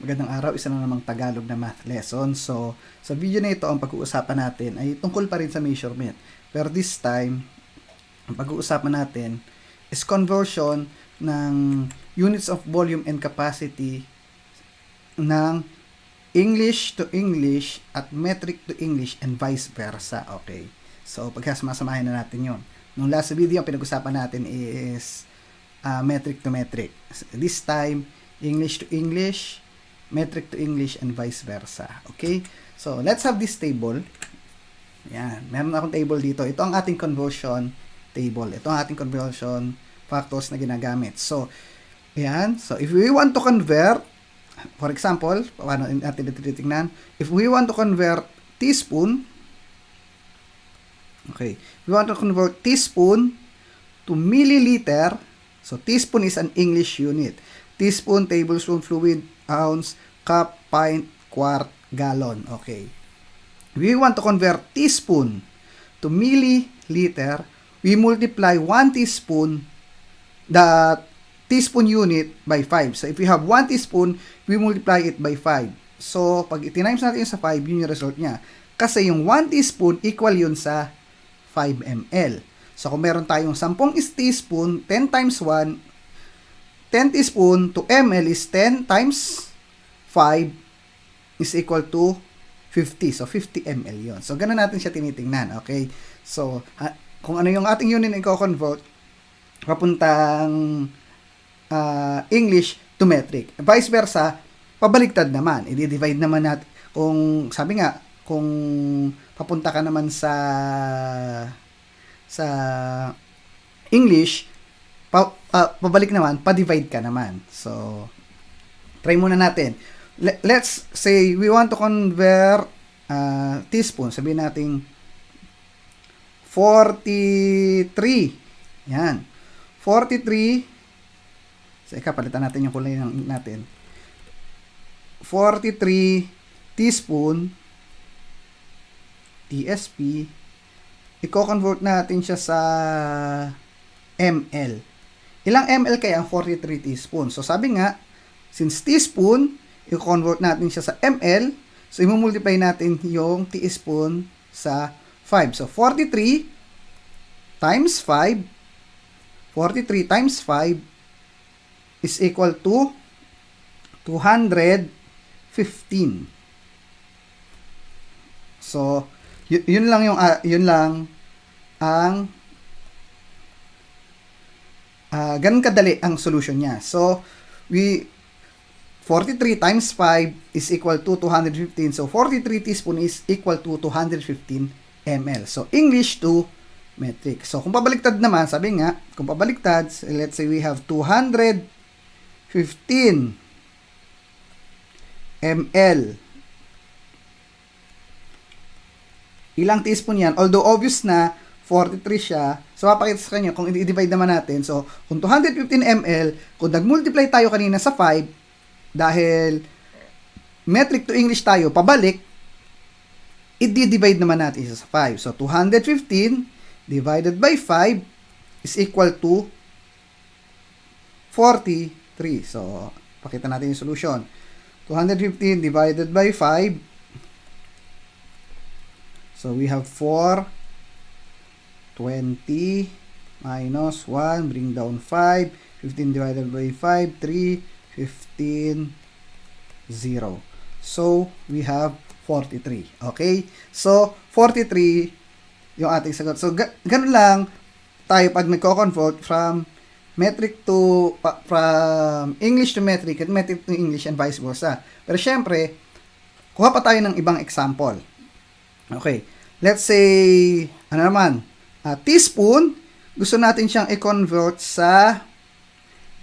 Magandang araw, isa na namang Tagalog na math lesson. So, sa video na ito, ang pag-uusapan natin ay tungkol pa rin sa measurement. Pero this time, ang pag-uusapan natin is conversion ng units of volume and capacity ng English to English at metric to English and vice versa. Okay. So, pagkasama-samahin na natin yon. Nung last video, ang pinag-usapan natin is metric to metric. This time, English to English, metric to English, and vice versa. Okay? So, let's have this table. Yan. Meron akong table dito. Ito ang ating conversion table. Ito ang ating conversion factors na ginagamit. So, yan. So, if we want to convert, for example, paano natin titingnan? If we want to convert teaspoon, okay, we want to convert teaspoon to milliliter. So, teaspoon is an English unit. Teaspoon, tablespoon, fluid, ounce, cup, pint, quart, gallon. Okay. We want to convert teaspoon to milliliter. We multiply 1 teaspoon, the teaspoon unit, by 5. So, if we have 1 teaspoon, we multiply it by 5. So, pag itinimes natin sa 5, yun yung result niya. Kasi yung 1 teaspoon, equal yun sa 5 ml. So, kung meron tayong 10 teaspoon, 10 times 1, 10 teaspoon to ml is 10 times 5 is equal to 50. So, 50 ml yun. So, ganun natin siya tinitingnan. Okay? So, kung ano yung ating unit na i-convert, papuntang English to metric. Vice versa, pabaliktad naman. I-divide naman natin. Kung, sabi nga, kung papunta ka naman sa English, pabalik naman, pa-divide ka naman. So, try muna natin. Let's say we want to convert teaspoon. Sabihin natin 43. Yan. 43. So, palitan natin yung kulay natin. 43 teaspoon TSP. I-convert natin siya sa ml. Ilang ml kaya ang 43 teaspoon? So, sabi nga, since teaspoon, i-convert natin siya sa ml, so, i-multiply natin yung teaspoon sa 5. So, 43 times 5, 43 times 5 is equal to 215. So, yun lang ang ganun kadali ang solution niya. So, 43 times 5 is equal to 215. So, 43 teaspoon is equal to 215 ml. So, English to metric. So, kung pabaliktad naman, sabi nga, kung pabaliktad, let's say we have 215 ml. Ilang teaspoon yan? Although obvious na 43 siya, so mapakita sa kanya kung i-divide naman natin. So, kung 215 ml, kung nag-multiply tayo kanina sa 5, dahil metric to English tayo, pabalik, i-divide naman natin isa sa 5. So, 215 divided by 5 is equal to 43. So, pakita natin yung solution. 215 divided by 5. So, we have 4, 20, minus 1, bring down 5, 15 divided by 5, 3, 15, 0. So, we have 43. Okay? So, 43 yung ating sagot. So, ganun lang tayo pag nagko-convert from metric to, from English to metric at metric to English and vice versa. Pero syempre, kuha pa tayo ng ibang example. Okay. Let's say, ano naman, teaspoon, gusto natin siyang i-convert sa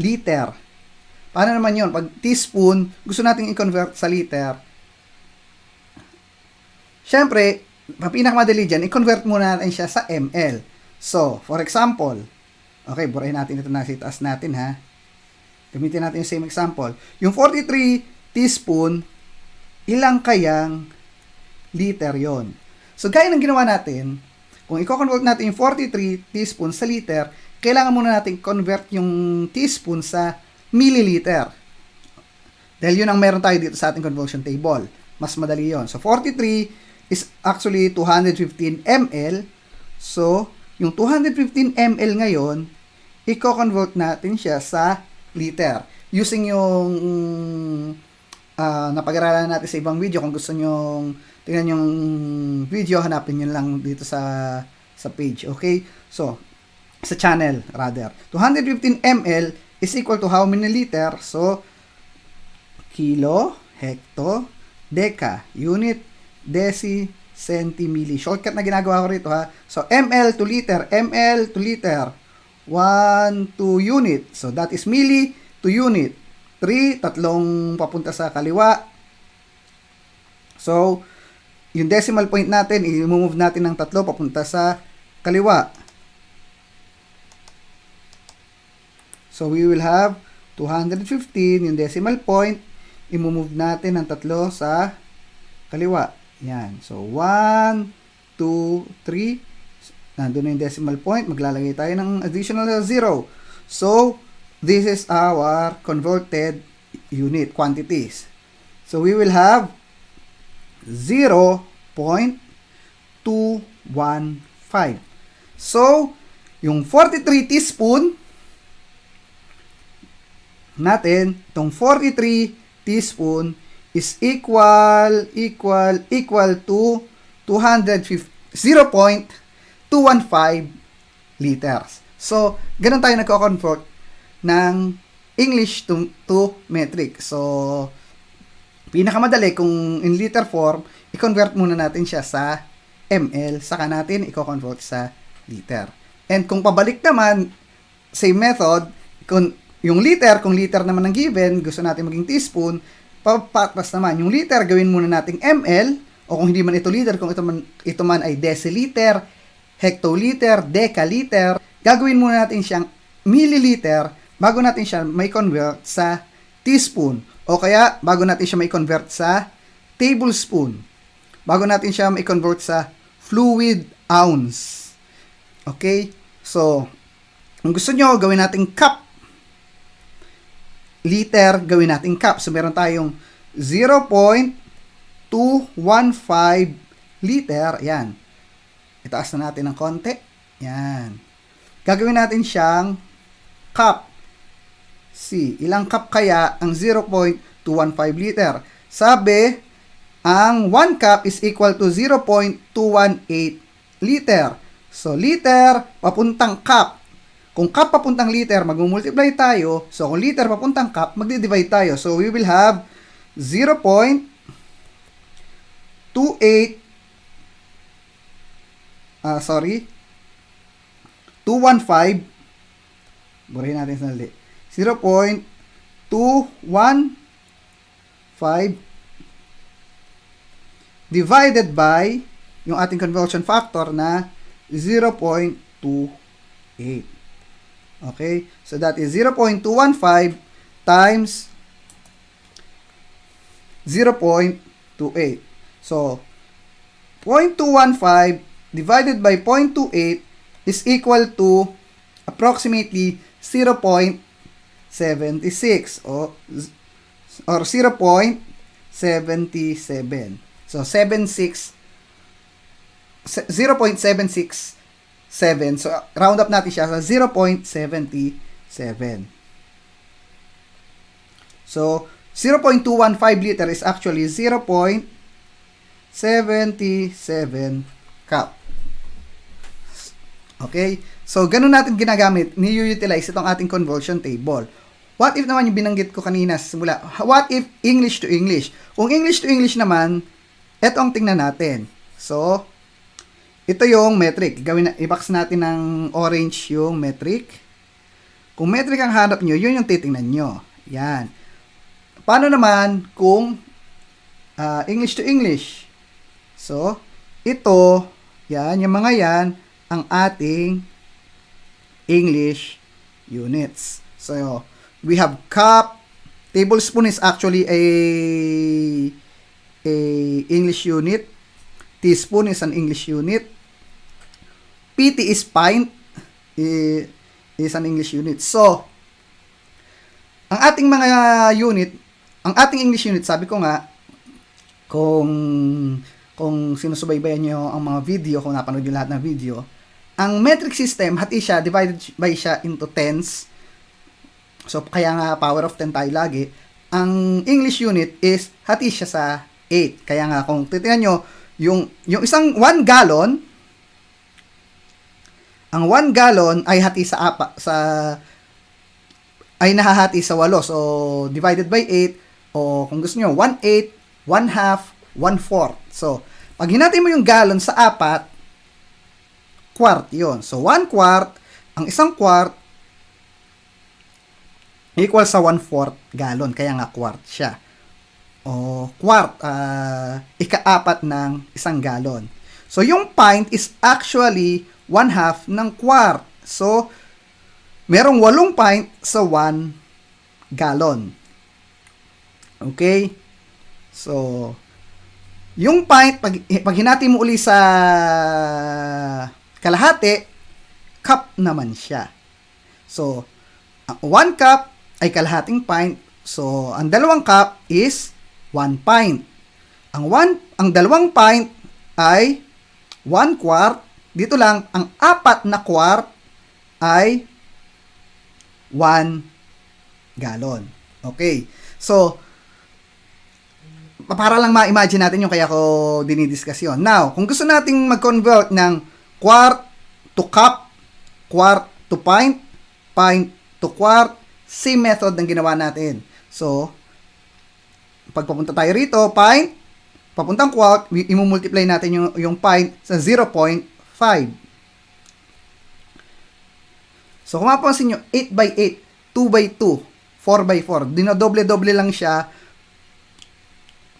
liter. Paano naman yun? Pag teaspoon, gusto natin i-convert sa liter. Siyempre, pinakamadali dyan, i-convert muna natin siya sa ml. So, for example, okay, burahin natin ito na sa itaas natin, ha. Gamitin natin yung same example. Yung 43 teaspoon, ilang kayang liter yon? So, gaya ng ginawa natin, kung i-convert natin yung 43 teaspoon sa liter, kailangan muna natin convert yung teaspoon sa milliliter. Dahil yun ang meron tayo dito sa ating conversion table. Mas madali yon. So, 43 is actually 215 ml. So, yung 215 ml ngayon, i-convert natin siya sa liter. Using yung napag-aralan natin sa ibang video. Kung gusto nyo tingnan yung video, hanapin nyo lang dito sa page. Okay? So, sa channel, rather. 215 ml is equal to how many liter? So, kilo, hekto, deka, unit, deci, centimili. Shortcut na ginagawa ko rito ha. So, ml to liter, 1 to unit. So, that is milli to unit. 3, tatlong papunta sa kaliwa. So, yung decimal point natin, i-move natin ng tatlo papunta sa kaliwa. So, we will have 215, yung decimal point, i-move natin ng tatlo sa kaliwa. Yan. So, 1, 2, 3. Nandun na yung decimal point. Maglalagay tayo ng additional 0. So, this is our converted unit quantities. So, we will have 0.215. So, yung 43 teaspoon natin, itong 43 teaspoon is equal to 0.215 liters. So, ganun tayo nagko-convert ng English to metric. So, pinakamadali kung in liter form, i-convert muna natin siya sa ml, saka natin i-convert sa liter. And kung pabalik naman, same method, kung liter naman ng given, gusto natin maging teaspoon, papatras naman. Yung liter, gawin muna nating ml, o kung hindi man ito liter, kung ito man ay deciliter, hectoliter, decaliter, gagawin muna natin siyang milliliter bago natin siya may convert sa teaspoon. O kaya, bago natin siya may convert sa tablespoon. Bago natin siya may convert sa fluid ounce. Okay? So, kung gusto nyo, gawin natin cup. Liter, gawin natin cup. So, meron tayong 0.215 liter. Yan. Itaas na natin ng konti. Yan. Gagawin natin siyang cup. C. Ilang cup kaya ang 0.215 liter? Sabi, ang 1 cup is equal to 0.218 liter. So, liter, papuntang cup. Kung cup papuntang liter, mag-multiply tayo. So, kung liter papuntang cup, magdi-divide tayo. So, we will have 0.28 215. Burahin natin sa nali. 0.215 divided by yung ating conversion factor na 0.28. Okay? So, that is 0.215 times 0.28. So, 0.215 divided by 0.28 is equal to approximately 0.76 or 0.77. So, 0.767. So, round up natin siya sa 0.77. So, 0.215 liter is actually 0.77 cup. Okay? So, ganun natin ginagamit, ni-utilize itong ating conversion table. What if naman yung binanggit ko kanina sa simula? What if English to English? Kung English to English naman, eto ang tingnan natin. So, ito yung metric. I-box natin ng orange yung metric. Kung metric ang hanap nyo, yun yung titingnan nyo. Yan. Paano naman kung English to English? So, ito, yan, yung mga yan, ang ating English units. So, we have cup. Tablespoon is actually a English unit. Teaspoon is an English unit. PT is pint. Is an English unit. So, ang ating mga unit ang ating English unit, sabi ko nga, kung sinusubaybayan nyo ang mga video, kung napanood nyo lahat ng video, ang metric system, hati siya, divided by siya into tens. So, kaya nga power of 10 tayo lagi. Ang English unit is hati siya sa 8. Kaya nga, kung titingnan nyo, yung isang 1 gallon, ang 1 gallon ay hati sa ay nahahati sa 8. So, divided by 8, o kung gusto nyo, 1/8, 1/2, 1/4. So, pag hinati mo yung gallon sa 4, quart yun. So, 1 quart, ang isang quart, equal sa 1/4 gallon. Kaya nga quart siya. O, quart, ika-4 ng isang gallon. So, yung pint is actually 1/2 ng quart. So, merong 8 pint sa 1 gallon. Okay? So, yung pint, pag hinati mo uli sa kalahati, cup naman siya. So, 1 cup ay kalahating pint. So, ang 2 cup is 1 pint. Ang 2 pint ay 1 quart. Dito lang, ang 4 na quart ay 1 gallon. Okay. So, para lang ma-imagine natin yung kaya ko dinidiscuss yun. Now, kung gusto nating mag-convert ng quart to cup, quart to pint, pint to quart, same method ng ginawa natin. So, pag papunta tayo rito, pint, papuntang quart, i-multiply natin yung pint sa 0.5. So, kung mapapansin nyo, 8/8, 2/2, 4/4, dinodoble-doble lang siya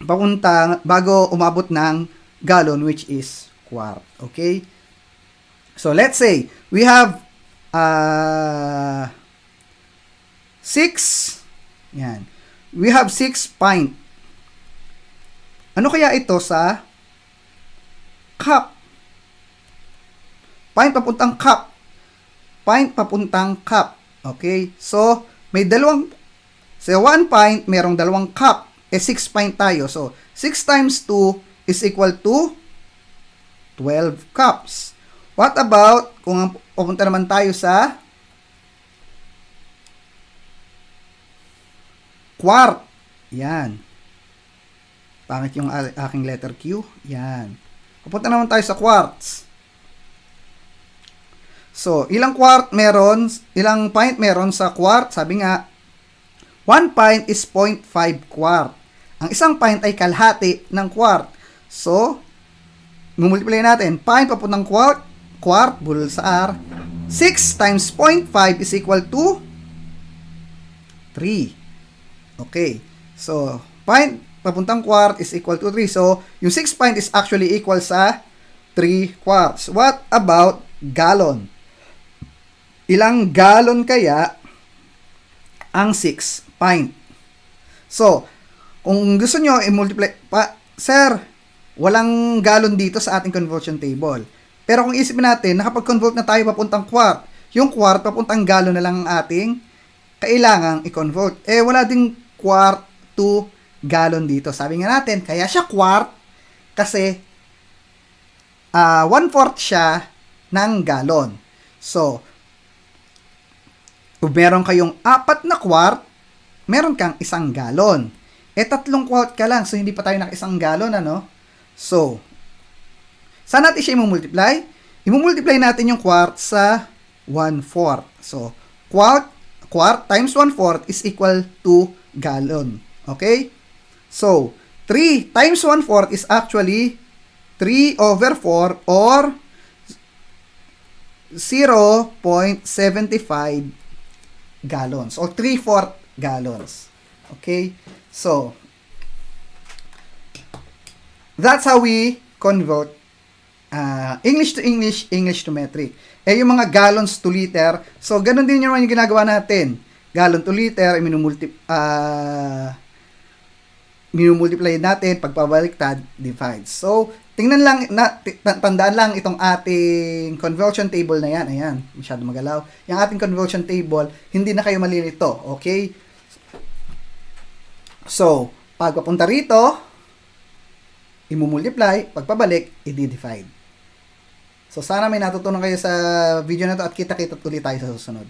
papunta bago umabot ng gallon, which is quart. Okay? So, let's say, we have 6, yan. We have 6 pint. Ano kaya ito sa cup? Pint papuntang cup. Pint papuntang cup. Okay? So, may 1 pint, merong 2 cup. 6 pint tayo. So, 6 times 2 is equal to 12 cups. What about, kung pupunta naman tayo sa quart. Yan. Pangit yung aking letter Q. Yan. Pupunta naman tayo sa quarts. So, ilang pint meron sa quart? Sabi nga, 1 pint is 0.5 quart. Ang isang pint ay kalahati ng quart. So, multiply natin. Pint papuntang quart, bulol sa R. 6 times 0.5 is equal to 3. Okay. So, pint papuntang quart is equal to 3. So, yung 6 pint is actually equal sa 3 quarts. What about gallon? Ilang gallon kaya ang 6 pint? So, kung gusto nyo i-multiply, sir, walang gallon dito sa ating conversion table. Pero kung isipin natin, nakapag-convert na tayo papuntang quart, yung quart papuntang gallon na lang ang ating kailangang i-convert. Wala ding quart to gallon dito. Sabi nga natin, kaya siya quart kasi 1/4 siya ng gallon. So, kung meron kayong 4 na quart, meron kang 1 gallon. 3 quart ka lang, so hindi pa tayo naka-1 gallon, ano? So, saan natin siya i-multiply? I-multiply natin yung quart sa 1/4. So, quart times 1/4 is equal to gallon. Okay? So, 3 times 1/4 is actually 3/4 or 0.75 gallons or 3/4 gallons. Okay? So, that's how we convert English to English, English to metric. Yung mga gallons to liter, so ganun din yung ginagawa natin. Gallon to liter, minumultiply natin, pagpabaliktad, divide. So, tingnan lang, tandaan lang itong ating conversion table na yan. Ayan, masyado magalaw. Yung ating conversion table, hindi na kayo malilito. Okay? So, pag papunta rito, imumultiply, pagpabalik, i-divide. So, sana may natutunan kayo sa video na to at kita-kita ulit tayo sa susunod.